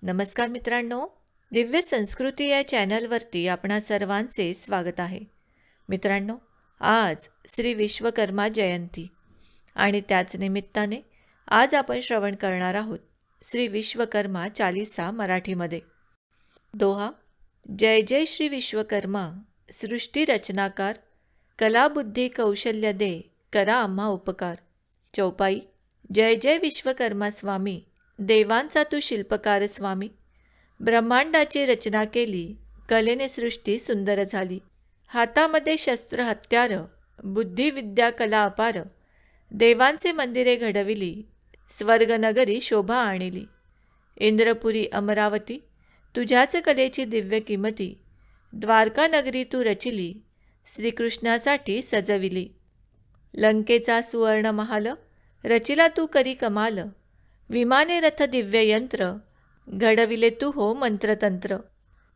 नमस्कार मित्रांनो, दिव्य संस्कृती या चॅनलवरती आपणा सर्वांचे स्वागत आहे. मित्रांनो, आज श्री विश्वकर्मा जयंती आणि त्याच निमित्ताने आज आपण श्रवण करणार आहोत श्री विश्वकर्मा चालीसा मराठीमध्ये. दोहा. जय जय श्री विश्वकर्मा, सृष्टी रचनाकार, कला बुद्धी कौशल्य दे, करा आम्हा उपकार. चौपाई. जय जय विश्वकर्मा स्वामी, देवांचा तू शिल्पकार स्वामी. ब्रह्मांडाची रचना केली, कलेने सृष्टी सुंदर झाली. हातामध्ये शस्त्र हत्यार, बुद्धी विद्या कला अपार. देवांचे मंदिरे घडविली, स्वर्गनगरी शोभा आणली. इंद्रपुरी अमरावती, तुझ्याच कलेची दिव्य किमती. द्वारका नगरी तू रचिली, श्रीकृष्णासाठी सजविली. लंकेचा सुवर्ण महाल, रचिला तू करी कमाल. विमाने रथ दिव्य यंत्र, घडविले तू हो मंत्रतंत्र.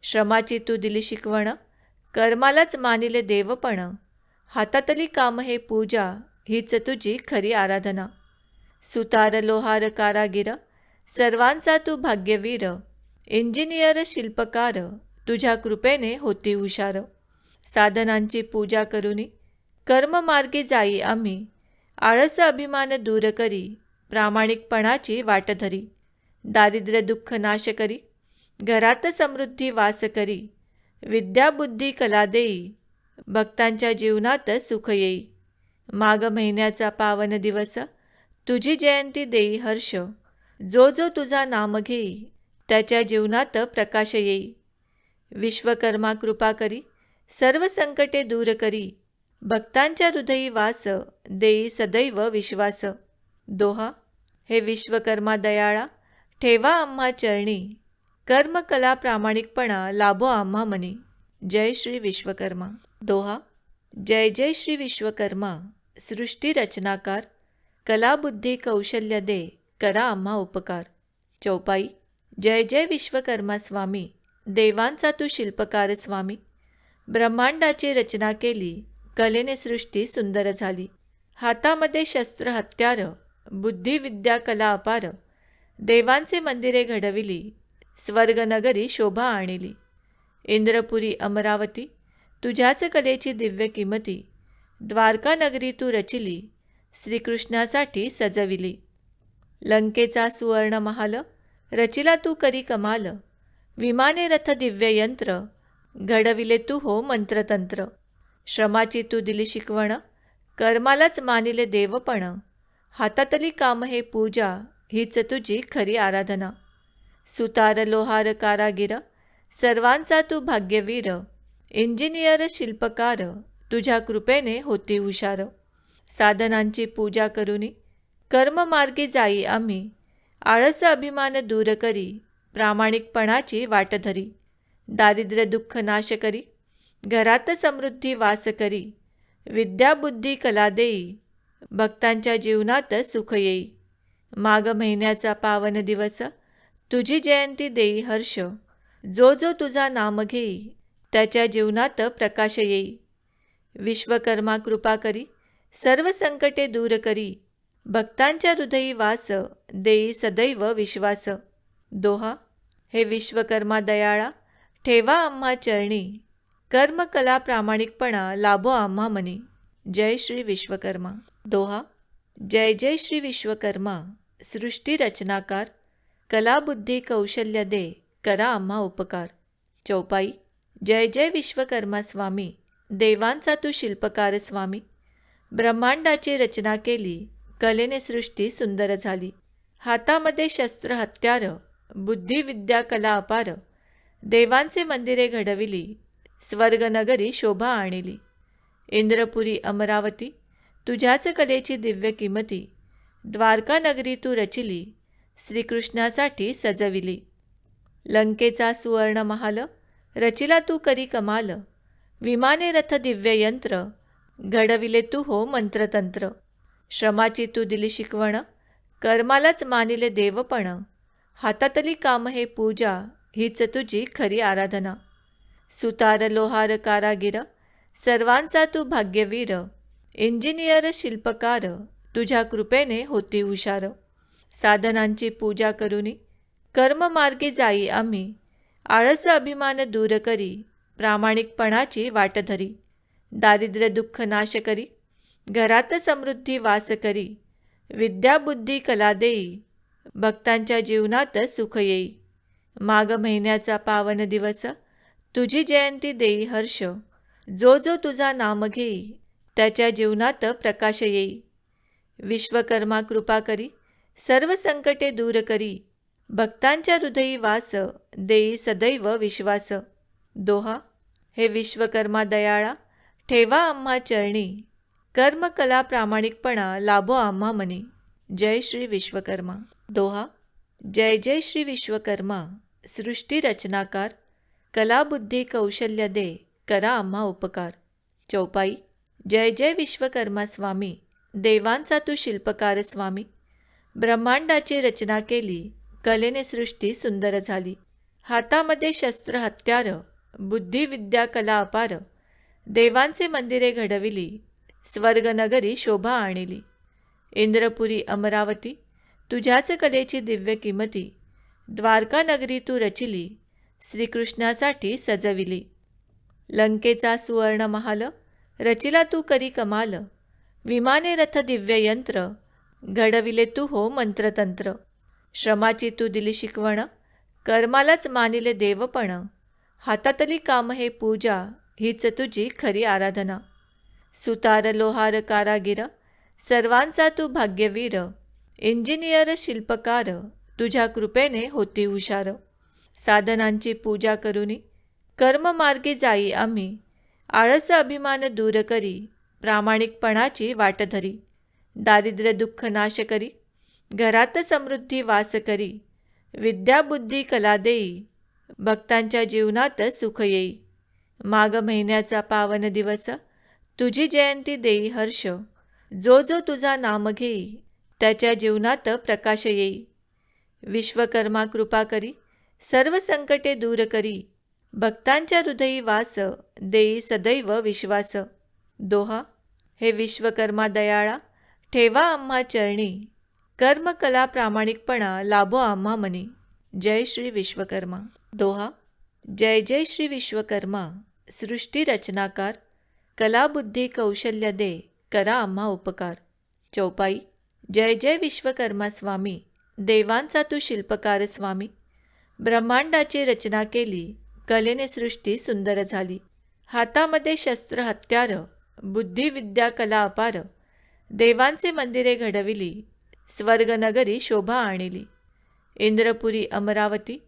श्रमाची तू दिली शिकवण, कर्मालाच मानिले देवपण. हातातली काम हे पूजा, हीच तुझी खरी आराधना. सुतार लोहार कारागीर, सर्वांचा तू भाग्यवीर. इंजिनियर शिल्पकार, तुझ्या कृपेने होती हुशार. साधनांची पूजा करुनी, कर्ममार्गी जाई आम्ही. आळस अभिमान दूर करी, प्रामाणिकपणाची वाट धरी. दारिद्र्य दुःख नाश करी, घरात समृद्धी वास करी. विद्या बुद्धी कला देई, भक्तांच्या जीवनात सुख येई. माघ महिन्याचा पावन दिवस, तुझी जयंती देई हर्ष. जो जो तुझा नाम घेई, त्याच्या जीवनात प्रकाश येई. विश्वकर्मा कृपा करी, सर्व संकटे दूर करी. भक्तांच्या हृदयी वास, देई सदैव विश्वास. दोहा. हे विश्वकर्मा दयाळा, ठेवा आम्हा चरणी. कर्म कला प्रामाणिकपणा लाभो आम्हा मनी. जय श्री विश्वकर्मा. दोहा. जय जय श्री विश्वकर्मा, सृष्टी रचनाकार, कला बुद्धी कौशल्य दे, करा आम्हा उपकार. चौपाई. जय जय विश्वकर्मा स्वामी, देवांचा तू शिल्पकार स्वामी. ब्रह्मांडाची रचना केली, कलेने सृष्टी सुंदर झाली. हातामध्ये शस्त्र हत्यार, बुद्धी विद्या कला अपार. देवांचे मंदिरे घडविली, स्वर्गनगरी शोभा आणली. इंद्रपुरी अमरावती, तुझ्याच कलेची दिव्य किमती. द्वारका नगरी तू रचिली, श्रीकृष्णासाठी सजविली. लंकेचा सुवर्ण महाल, रचिला तू करी कमाल. विमाने रथ दिव्य यंत्र, घडविले तू हो मंत्रतंत्र. श्रमाची तू दिली शिकवण, कर्मालाच मानिले देवपण. हातातली काम हे पूजा, हीच तुझी खरी आराधना. सुतार लोहार कारागीर, सर्वांचा तू भाग्यवीर. इंजिनियर शिल्पकार, तुझ्या कृपेने होती हुशार. साधनांची पूजा करुनी, कर्ममार्गी जाई आम्ही. आळस अभिमान दूर करी, प्रामाणिकपणाची वाट धरी. दारिद्र्य दुःख नाश करी, घरात समृद्धी वास करी. विद्या बुद्धी कला देई, भक्तांच्या जीवनात सुख येई. माघ महिन्याचा पावन दिवस, तुझी जयंती देई हर्ष. जो जो तुझा नाम घेई, त्याच्या जीवनात प्रकाश येई. विश्वकर्मा कृपा करी, सर्व संकटे दूर करी. भक्तांच्या हृदयी वास, देई सदैव विश्वास. दोहा. हे विश्वकर्मा दयाळा, ठेवा आम्हा चरणी. कर्म कला प्रामाणिकपणा लाभो आम्हा मनी. जय श्री विश्वकर्मा. दोहा. जय जय श्री विश्वकर्मा, सृष्टी रचनाकार, कला बुद्धी कौशल्य दे, करा आम्हा उपकार. चौपाई. जय जय विश्वकर्मा स्वामी, देवांचा तू शिल्पकार स्वामी. ब्रह्मांडाची रचना केली, कलेने सृष्टी सुंदर झाली. हातामध्ये शस्त्र हत्यार, बुद्धी विद्या कला अपार. देवांचे मंदिरे घडविली, स्वर्गनगरी शोभा आणली. इंद्रपुरी अमरावती, तुझ्याच कलेची दिव्य किमती. द्वारका नगरी तू रचिली, श्रीकृष्णासाठी सजविली. लंकेचा सुवर्ण महाल, रचिला तू करी कमाल. विमाने रथ दिव्य यंत्र, घडविले तू हो मंत्रतंत्र. श्रमाची तू दिली शिकवण, कर्मालाच मानिले देवपण. हातातली काम हे पूजा, हीच तुझी खरी आराधना. सुतार लोहार कारागीर, सर्वांचा तू भाग्यवीर. इंजिनियर शिल्पकार, तुझ्या कृपेने होती हुशार. साधनांची पूजा करुनी, कर्ममार्गी जाई आम्ही, आळस अभिमान दूर करी, प्रामाणिकपणाची वाट धरी. दारिद्र्य दुःख नाश करी, घरात समृद्धी वास करी. विद्या बुद्धी कला देई, भक्तांच्या जीवनात सुख येई. माघ महिन्याचा पावन दिवस, तुझी जयंती देई हर्ष. जो जो तुझा नाम घेई, त्याच्या जीवनात प्रकाश येई. विश्वकर्मा कृपा करी, सर्व संकटे दूर करी. भक्तांच्या हृदयी वास, देई सदैव विश्वास. दोहा. हे विश्वकर्मा दयाळा, ठेवा आम्हा चरणी. कर्म कला प्रामाणिकपणा लाभो आम्हा मनी. जय श्री विश्वकर्मा. दोहा. जय जय श्री विश्वकर्मा, सृष्टी रचनाकार. कला बुद्धी कौशल्य दे, करा आम्हा उपकार. चौपाई. जय जय विश्वकर्मा स्वामी, देवांचा तू शिल्पकार स्वामी. ब्रह्मांडाची रचना केली, कलेने सृष्टी सुंदर झाली. हातामध्ये शस्त्र हत्यार, बुद्धी विद्या कला अपार. देवांचे मंदिरे घडविली, स्वर्गनगरी शोभा आणली. इंद्रपुरी अमरावती, तुझ्याच कलेची दिव्य किमती. द्वारका नगरी तू रचिली, श्रीकृष्णासाठी सजविली. लंकेचा सुवर्ण महाल, रचिला तू करी कमाल. विमाने रथ दिव्य यंत्र, घडविले तू हो मंत्रतंत्र. श्रमाची तू दिली शिकवण, कर्मालाच मानिले देवपण. हातातली काम हे पूजा, हीच तुझी खरी आराधना. सुतार लोहार कारागीर, सर्वांचा तू भाग्यवीर. इंजिनियर शिल्पकार, तुझ्या कृपेने होती हुशार. साधनांची पूजा करुनी, कर्ममार्गी जाई आम्ही. आळस अभिमान दूर करी, प्रामाणिकपणाची वाट धरी. दारिद्र्य दुःख नाश करी, घरात समृद्धी वास करी. विद्या बुद्धी कला देई, भक्तांच्या जीवनात सुख येई. माघ महिन्याचा पावन दिवस, तुझी जयंती देई हर्ष. जो जो तुझा नाम घेई, त्याच्या जीवनात प्रकाश येई. विश्वकर्मा कृपा करी, सर्व संकटे दूर करी. भक्तांच्या हृदयी वास, देई सदैव विश्वास. दोहा. हे विश्वकर्मा दयाळा, ठेवा आम्हा चरणी. कर्म कला प्रामाणिकपणा लाभो आम्हा मनी. जय श्री विश्वकर्मा. दोहा. जय जय श्री विश्वकर्मा, सृष्टी रचनाकार. कला बुद्धी कौशल्य दे, करा आम्हा उपकार. चौपाई. जय जय विश्वकर्मा स्वामी, देवांचा तू शिल्पकार स्वामी. ब्रह्मांडाची रचना केली, कलेने सृष्टी सुंदर झाली. हातामध्ये शस्त्र हत्यार, बुद्धी विद्या कला अपार. देवांचे मंदिरे घडविली, स्वर्गनगरी शोभा आणली. इंद्रपुरी अमरावती,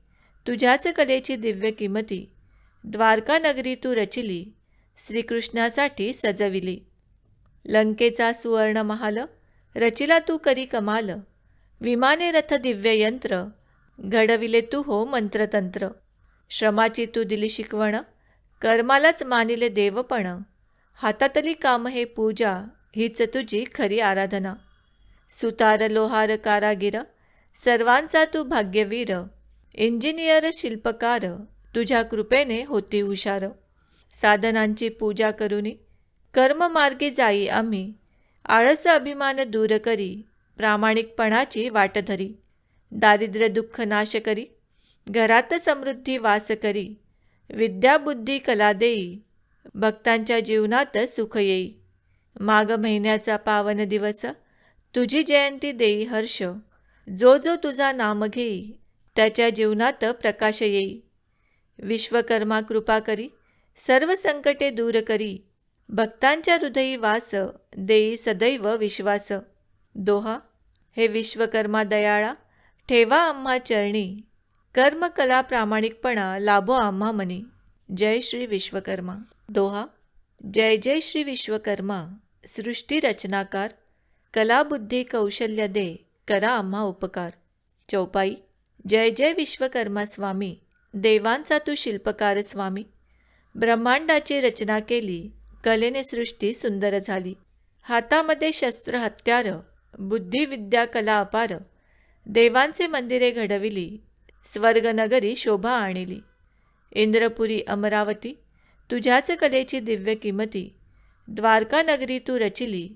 तुझ्याच कलेची दिव्य किमती. द्वारका नगरी तू रचिली, श्रीकृष्णासाठी सजविली. लंकेचा सुवर्ण महाल, रचिला तू करी कमाल. विमाने रथ दिव्य यंत्र, घडविले तू हो मंत्रतंत्र. श्रमाची तू दिली शिकवण, कर्मालाच मानिले देवपण. हातातली काम हे पूजा, हीच तुझी खरी आराधना. सुतार लोहार कारागीर, सर्वांचा तू भाग्यवीर. इंजिनियर शिल्पकार, तुझ्या कृपेने होती हुशार. साधनांची पूजा करुनी, कर्ममार्गी जाई आम्ही. आळस अभिमान दूर करी, प्रामाणिकपणाची वाट धरी. दारिद्र्य दुःख नाश करी, घरात समृद्धी वास करी. विद्या बुद्धी कला देई, भक्तांच्या जीवनात सुख येई. माघ महिन्याचा पावन दिवस, तुझी जयंती देई हर्ष. जो जो तुझा नाम घेई, त्याच्या जीवनात प्रकाश येई. विश्वकर्मा कृपा करी, सर्व संकटे दूर करी. भक्तांच्या हृदयी वास, देई सदैव विश्वास. दोहा. हे विश्वकर्मा दयाळा, ठेवा आम्हा चरणी. कर्म कला प्रामाणिकपणा लाभो आम्हा मनी. जय श्री विश्वकर्मा. दोहा. जय जय श्री विश्वकर्मा, सृष्टी रचनाकार. कला बुद्धी कौशल्य दे, करा आम्हा उपकार. चौपाई. जय जय विश्वकर्मा स्वामी, देवांचा तू शिल्पकार स्वामी. ब्रह्मांडाची रचना केली, कलेने सृष्टी सुंदर झाली. हातामध्ये शस्त्र हत्यार, बुद्धी विद्या कला अपार. देवांचे मंदिरे घडविली, स्वर्गनगरी शोभा आणली. इंद्रपुरी अमरावती, तुझ्याच कलेची दिव्य किमती. द्वारका नगरी तू रचिली,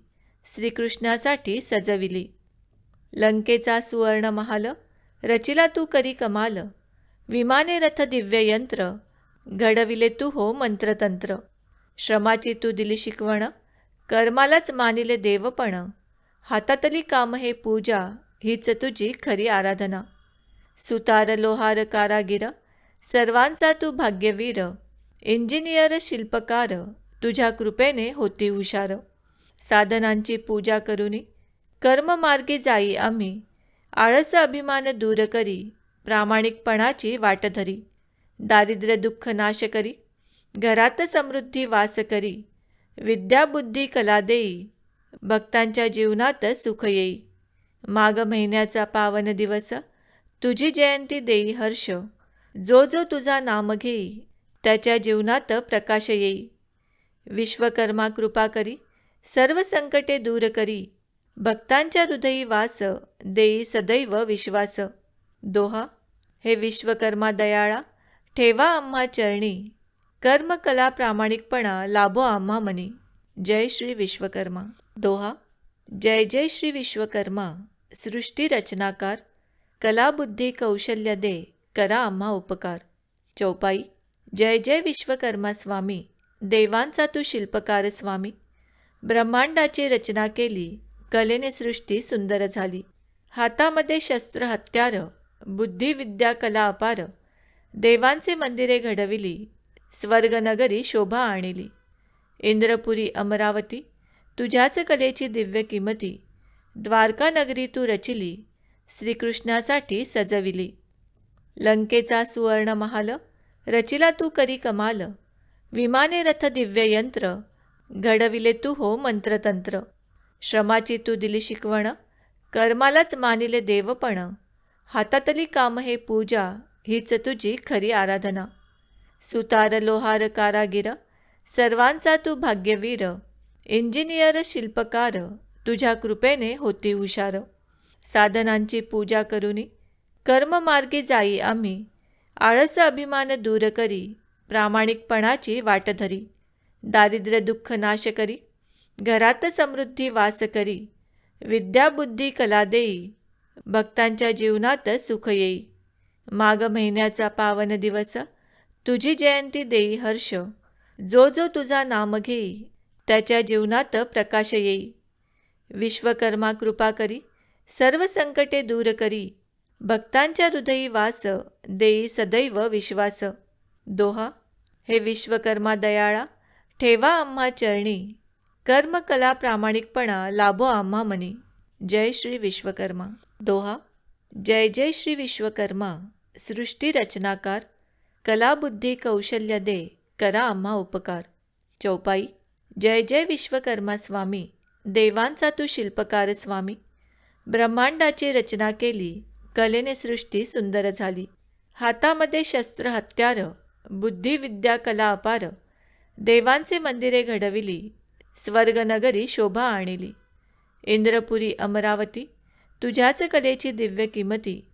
श्रीकृष्णासाठी सजविली. लंकेचा सुवर्ण महाल, रचिला तू करी कमाल, विमाने रथ दिव्य यंत्र, घडविले तू हो मंत्रतंत्र. श्रमाची तू दिली शिकवण, कर्मालाच मानिले देवपण, हातातली काम हे पूजा, हीच तुझी खरी आराधना. सुतार लोहार कारागीर, सर्वांचा तू भाग्यवीर, इंजिनियर शिल्पकार, तुझ्या कृपेने होती हुशार. साधनांची पूजा करुनी, कर्ममार्गी जाई आम्ही, आळस अभिमान दूर करी, प्रामाणिकपणाची वाट धरी. दारिद्र्य दुःख नाश करी, घरात समृद्धी वास करी, विद्या बुद्धी कला देई, भक्तांच्या जीवनात सुख येई. माघ महिन्याचा पावन दिवस, तुझी जयंती देई हर्ष, जो जो तुझा नाम घेई, त्याच्या जीवनात प्रकाश येई. विश्वकर्मा कृपा करी, सर्व संकटे दूर करी, भक्तांच्या हृदयी वास, देई सदैव विश्वास. दोहा. हे विश्वकर्मा दयाळा, ठेवा आम्हा चरणी, कर्म कला प्रामाणिकपणा लाभो आम्हा मनी. जय श्री विश्वकर्मा. दोहा. जय जय श्री विश्वकर्मा, सृष्टी रचनाकार, कला बुद्धी कौशल्य दे, करा आम्हा उपकार. चौपाई. जय जय विश्वकर्मा स्वामी, देवांचा तू शिल्पकार स्वामी. ब्रह्मांडाची रचना केली, कलेने सृष्टी सुंदर झाली. हातामध्ये शस्त्र हत्यार, बुद्धी विद्या कला अपार, देवांचे मंदिरे घडविली, स्वर्गनगरी शोभा आणिली. इंद्रपुरी अमरावती, तुझ्याच कलेची दिव्य किमती, द्वारका नगरी तू रचिली, श्रीकृष्णासाठी सजविली. लंकेचा सुवर्ण महाल, रचिला तू करी कमाल, विमाने रथ दिव्य यंत्र, घडविले तू हो मंत्रतंत्र. श्रमाची तू दिली शिकवण, कर्मालाच मानिले देवपण, हातातली काम हे पूजा, हीच तुझी खरी आराधना. सुतार लोहार कारागीर, सर्वांचा तू भाग्यवीर, इंजिनियर शिल्पकार, तुझ्या कृपेने होती हुशार. साधनांची पूजा करुनी, कर्ममार्गी जाई आम्ही, आळस अभिमान दूर करी, प्रामाणिकपणाची वाट धरी. दारिद्र्य दुःख नाश करी, घरात समृद्धी वास करी, विद्या बुद्धी कला देई, भक्तांच्या जीवनात सुख येई. माघ महिन्याचा पावन दिवस, तुझी जयंती देई हर्ष, जो जो तुझा नाम घेई, त्याच्या जीवनात प्रकाश येई. विश्वकर्मा कृपा करी, सर्व संकटे दूर करी, भक्तांच्या हृदयी वास, देई सदैव विश्वास. दोहा. हे विश्वकर्मा दयाळा, ठेवा आम्हा चरणी, कर्म कला प्रामाणिकपणा लाभो आम्हा मनी. जय श्री विश्वकर्मा. दोहा. जय जय श्री विश्वकर्मा, सृष्टी रचनाकार, कला बुद्धी कौशल्य दे, करा आम्हा उपकार. चौपाई. जय जय विश्वकर्मा स्वामी, देवांचा तू शिल्पकार स्वामी. ब्रह्मांडाची रचना केली, कलेने सृष्टी सुंदर झाली. हातामध्ये शस्त्र हत्यार, बुद्धी विद्या कला अपार, देवांचे मंदिरे घडविली, स्वर्गनगरी शोभा आणिली. इंद्रपुरी अमरावती, तुझ्याच कलेची दिव्य किमती,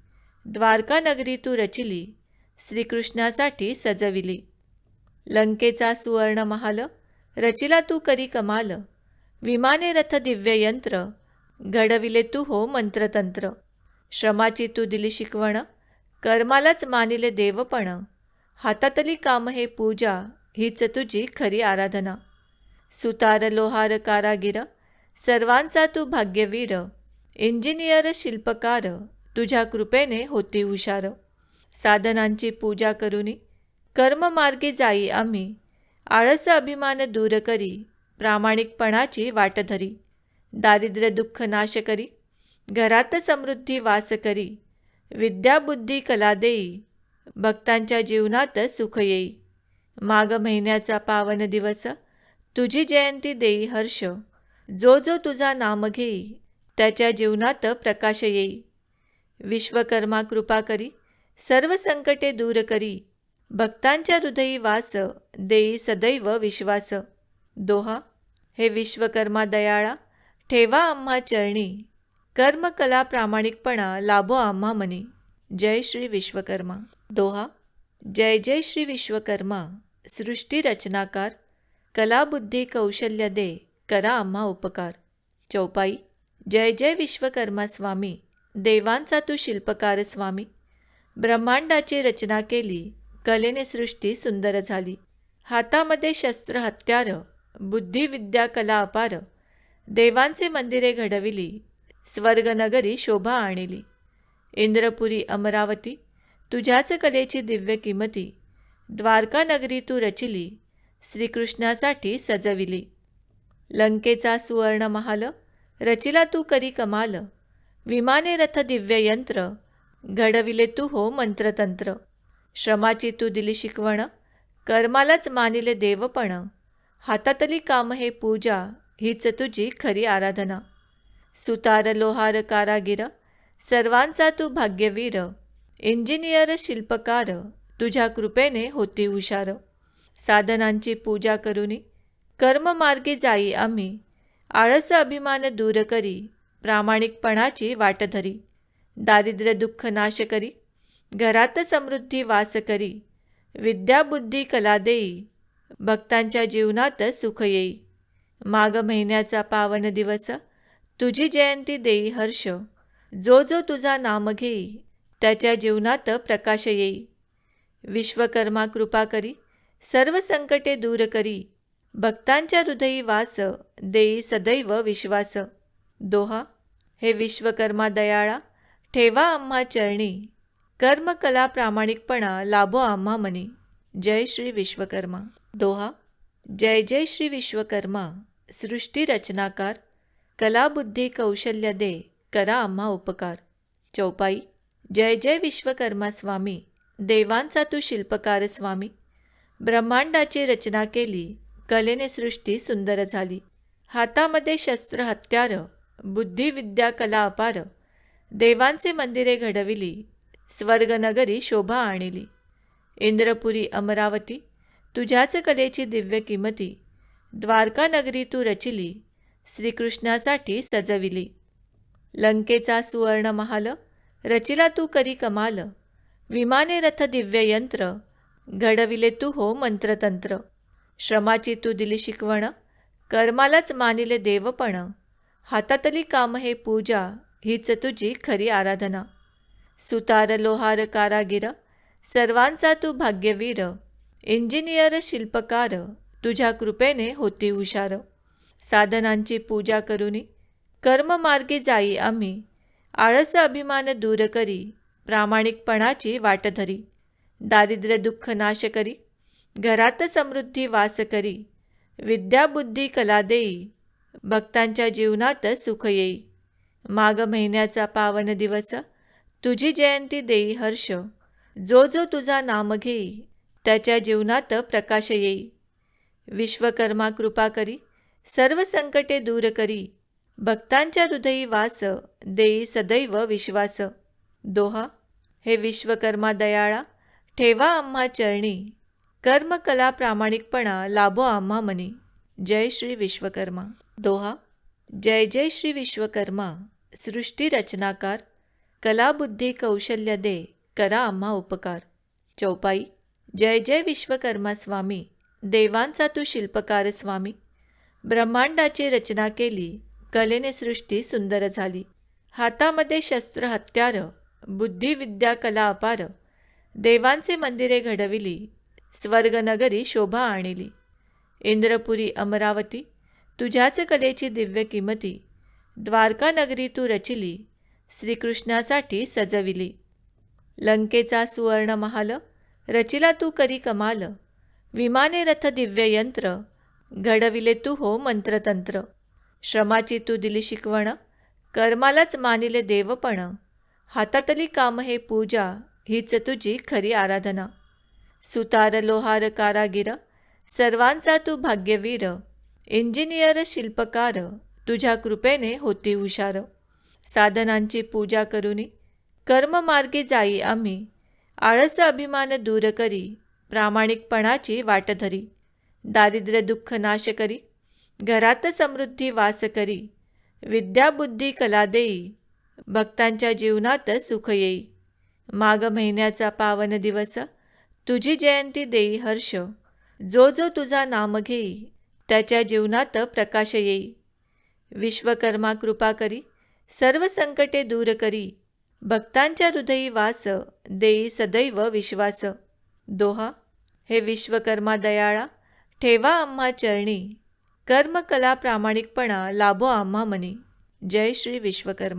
द्वारका नगरी तू रचिली, श्रीकृष्णासाठी सजविली. लंकेचा सुवर्ण महाल, रचिला तू करी कमाल, विमाने रथ दिव्य यंत्र, घडविले तू हो मंत्रतंत्र. श्रमाची तू दिली शिकवण, कर्मालाच मानिले देवपण, हातातली काम हे पूजा, हीच तुझी खरी आराधना. सुतार लोहार कारागीर, सर्वांचा तू भाग्यवीर, इंजिनियर शिल्पकार, तुझ्या कृपेने होती हुशार. साधनांची पूजा करुनी, कर्ममार्गी जाई आम्ही, आळस अभिमान दूर करी, प्रामाणिकपणाची वाट धरी. दारिद्र्य दुःख नाश करी, घरात समृद्धी वास करी, विद्या बुद्धी कला देई, भक्तांच्या जीवनात सुख येई. माघ महिन्याचा पावन दिवस, तुझी जयंती देई हर्ष, जो जो तुझा नाम घेई, त्याच्या जीवनात प्रकाश येई. विश्वकर्मा कृपा करी, सर्व संकटे दूर करी, भक्तांच्या हृदयी वास, देई सदैव विश्वास. दोहा. हे विश्वकर्मा दयाळा, ठेवा आम्हा चरणी, कर्म कला प्रामाणिकपणा लाभो आम्हा मनी. जय श्री विश्वकर्मा. दोहा. जय जय श्री विश्वकर्मा, सृष्टी रचनाकार, कला बुद्धी कौशल्य दे, करा आम्हा उपकार. चौपाई. जय जय विश्वकर्मा स्वामी, देवांचा तू शिल्पकार स्वामी. ब्रह्मांडाची रचना केली, कलेने सृष्टी सुंदर झाली. हातामध्ये शस्त्र हत्यार, बुद्धी विद्या कला अपार. देवांचे मंदिरे घडविली, स्वर्गनगरी शोभा आणली. इंद्रपुरी अमरावती, तुझ्याच कलेची दिव्य किमती. द्वारका नगरी तू रचिली, श्रीकृष्णासाठी सजविली. लंकेचा सुवर्ण महाल, रचिला तू करी कमाल. विमाने रथ दिव्य यंत्र, घडविले तू हो मंत्रतंत्र. श्रमाची तू दिली शिकवण, कर्मालाच मानिले देवपण. हातातली काम हे पूजा, हीच तुझी खरी आराधना. सुतार लोहार कारागीर, सर्वांचा तू भाग्यवीर. इंजिनियर शिल्पकार, तुझ्या कृपेने होती हुशार. साधनांची पूजा करुनी, कर्ममार्गी जाई आम्ही. आळस अभिमान दूर करी, प्रामाणिकपणाची वाट धरी. दारिद्र्य दुःख नाश करी, घरात समृद्धी वास करी. विद्या बुद्धी कला देई, भक्तांच्या जीवनात सुख येई. माघ महिन्याचा पावन दिवस, तुझी जयंती देई हर्ष. जो जो तुझा नाम घेई, त्याच्या जीवनात प्रकाश येई. विश्वकर्मा कृपा करी, सर्व संकटे दूर करी. भक्तांच्या हृदयी वास, देई सदैव विश्वास. दोहा. हे विश्वकर्मा दयाळा, ठेवा आम्हा चरणी. कर्म कला प्रामाणिकपणा लाभो आम्हा मनी. जय श्री विश्वकर्मा. दोहा. जय जय श्री विश्वकर्मा, सृष्टी रचनाकार. कला बुद्धी कौशल्य दे, करा आम्हा उपकार. चौपाई. जय जय विश्वकर्मा स्वामी, देवांचा तू शिल्पकार स्वामी. ब्रह्मांडाची रचना केली, कलेने सृष्टी सुंदर झाली. हातामध्ये शस्त्र हत्यार, बुद्धी विद्या कला अपार. देवांचे मंदिरे घडविली, स्वर्गनगरी शोभा आणली. इंद्रपुरी अमरावती, तुझ्याच कलेची दिव्य किमती. द्वारका नगरी तू रचिली, श्रीकृष्णासाठी सजविली. लंकेचा सुवर्ण महाल, रचिला तू करी कमाल. विमाने रथ दिव्य यंत्र, घडविले तू हो मंत्रतंत्र. श्रमाची तू दिली शिकवण, कर्मालाच मानिले देवपण. हातातली काम हे पूजा, हीच तुझी खरी आराधना. सुतार लोहार कारागीर, सर्वांचा तू भाग्यवीर. इंजिनियर शिल्पकार, तुझ्या कृपेने होती हुशार. साधनांची पूजा करुनी, कर्ममार्गी जाई आम्ही. आळस अभिमान दूर करी, प्रामाणिकपणाची वाट धरी. दारिद्र्य दुःख नाश करी, घरात समृद्धी वास करी. विद्या बुद्धी कला देई, भक्तांच्या जीवनात सुख येई. माघ महिन्याचा पावन दिवस, तुझी जयंती देई हर्ष. जो जो तुझा नाम घेई, त्याच्या जीवनात प्रकाश येई. विश्वकर्मा कृपा करी, सर्व संकटे दूर करी. भक्तांच्या हृदयी वास, देई सदैव विश्वास. दोहा. हे विश्वकर्मा दयाळा, ठेवा आम्हा चरणी. कर्म कला प्रामाणिकपणा लाभो आम्हा मनी. जय श्री विश्वकर्मा. दोहा. जय जय श्री विश्वकर्मा, सृष्टी रचनाकार. कला बुद्धी कौशल्य दे, करा आम्हा उपकार. चौपाई. जय जय विश्वकर्मा स्वामी, देवांचा तू शिल्पकार स्वामी. ब्रह्मांडाची रचना केली, कलेने सृष्टी सुंदर झाली. हातामध्ये शस्त्र हत्यार, बुद्धी विद्या कला अपार. देवांचे मंदिरे घडविली, स्वर्गनगरी शोभा आणली. इंद्रपुरी अमरावती, तुझ्याच कलेची दिव्य किमती. द्वारका नगरी तू रचिली, श्रीकृष्णासाठी सजविली. लंकेचा सुवर्ण महाल, रचिला तू करी कमाल. विमाने रथ दिव्य यंत्र, घडविले तू हो मंत्रतंत्र. श्रमाची तू दिली शिकवण, कर्मालाच मानिले देवपण. हातातली काम हे पूजा, हीच तुझी खरी आराधना. सुतार लोहार कारागीर, सर्वांचा तू भाग्यवीर. इंजिनियर शिल्पकार, तुझ्या कृपेने होती हुशार. साधनांची पूजा करुनी, कर्ममार्गी जाई आम्ही. आळस अभिमान दूर करी, प्रामाणिकपणाची वाट धरी. दारिद्र्य दुःख नाश करी, घरात समृद्धी वास करी. विद्या बुद्धी कला देई, भक्तांच्या जीवनात सुख येई. माघ महिन्याचा पावन दिवस, तुझी जयंती देई हर्ष. जो जो तुझा नाम घेई, त्याच्या जीवनात प्रकाश येई. विश्वकर्मा कृपा करी, सर्व संकटे दूर करी. भक्तांच्या हृदयी वास, देई सदैव विश्वास. दोहा. हे विश्वकर्मा दयाळा, ठेवा आम्हा चरणी, कर्मकला प्रामाणिकपणा लाभो आम्हा मनी. जय श्री विश्वकर्मा.